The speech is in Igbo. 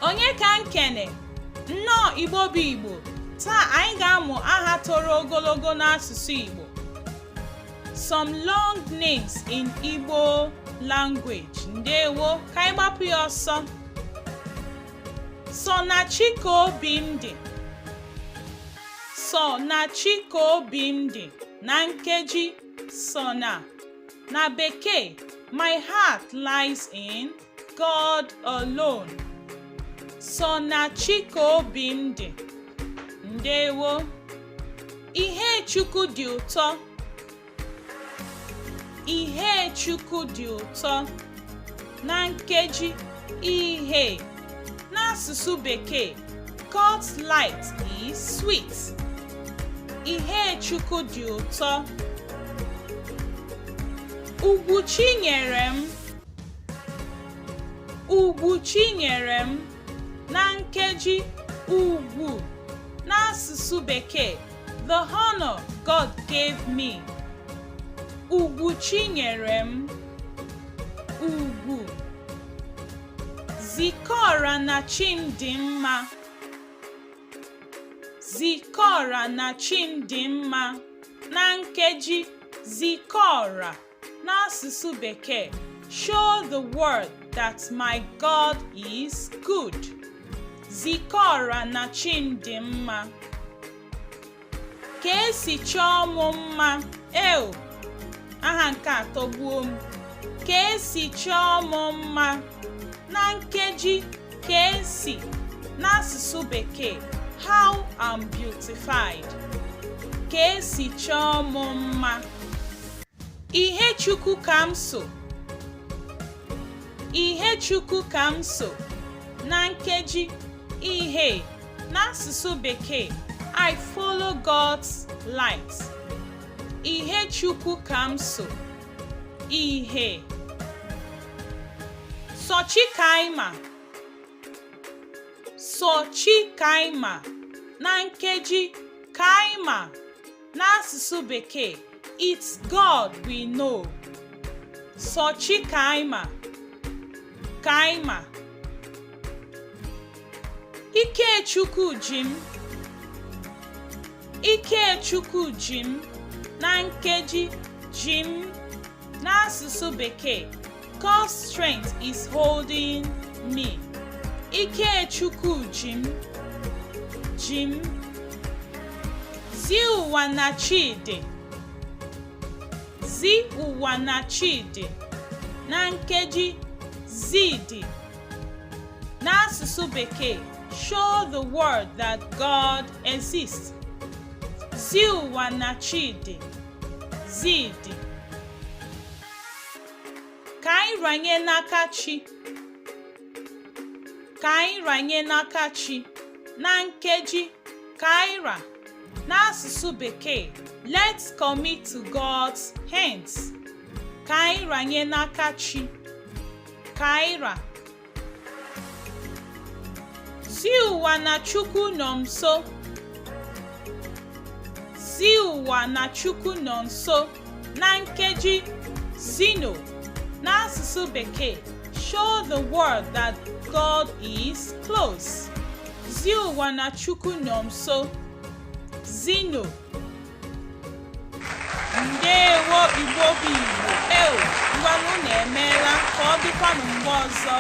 Onye ka nkene nnọọ Igbo bụ Igbo. Taa anyị ga-amụ aha toro ogologo n'asụsụ Igbo. Some long names in Igbo language. Ndewo, ka anyị gbapụ ya ọsọ. So na Chikobimdị. So na Chikobimdị. Na nkeji so na. Na Bekee, my heart lies in God alone. So na Chikobimdị. Ndewo. Ihe Chukwu dị ụtọ. Ihe Chukwu dị ụtọ. Na nkeji ihe. N'asụsụ Bekee, God's light is sweet. Ihe Chukwu dị ụtọ. Ugwu Chinyere m. Ugwu Chinyere m. Na nkeji ugwu. N'asụsụ Bekee, the honor God gave me. Ugwu Chinyere m. Ugwu. Zikọra na Chimdimma. Zikọra na Chimdimma. Na nkeji zikọra. N'asụsụ Bekee, show the world that my God is good. Zikọra na Chimdimma. Ka esi chọọ m mma. Aha nke atọgbuo m. Ka esi chọọ m mma. Na nkeji ka esi. N'asụsụ Bekee, how I'm beautified. Ka esi chọọ m mma. Ihe Chukwu ka m so. Ihe Chukwu ka m so. Na nkeji ihe. N'asụsụ Bekee, I follow God's light. Ihe Chukwu ka m so. Ihe. Sochikaima. Sochikaima. Na nkeji kaima. N'asụsụ Bekee, it's God we know. Sochikaima. Kaima. Ikechukwu ji m. Ikechukwu ji m. Na nkeji ji m. N'asụsụ Bekee, God's strength is holding me. Ikechukwu ji m. Ji m. Zi ụwa na Chidi. Zi ụwa na Chidi. Na nkeji zidi. N'asụsụ Bekee, show the world that God exists. Zi ụwa na Chidi. Zidi. Ka anyị ranye n'aka Chi. Ka anyị ranye n'aka Chi. Na nkeji kaira. N'asụsụ Bekee, let's commit to God's hands. Ka anyị ranye n'aka Chi. Kaira. Zi ụwa na Chukwu nọ nso. Zi ụwa na Chukwu nọ nso. Na nkeji zino. N'asụsụ Bekee, show the world that God is close. Zi ụwa na Chukwu nọ nso. Zino. Ndewo Igbo bụ Igbo. Ngwanụ na-emeela ka ọ dịkwanụ mgbe ọzọ.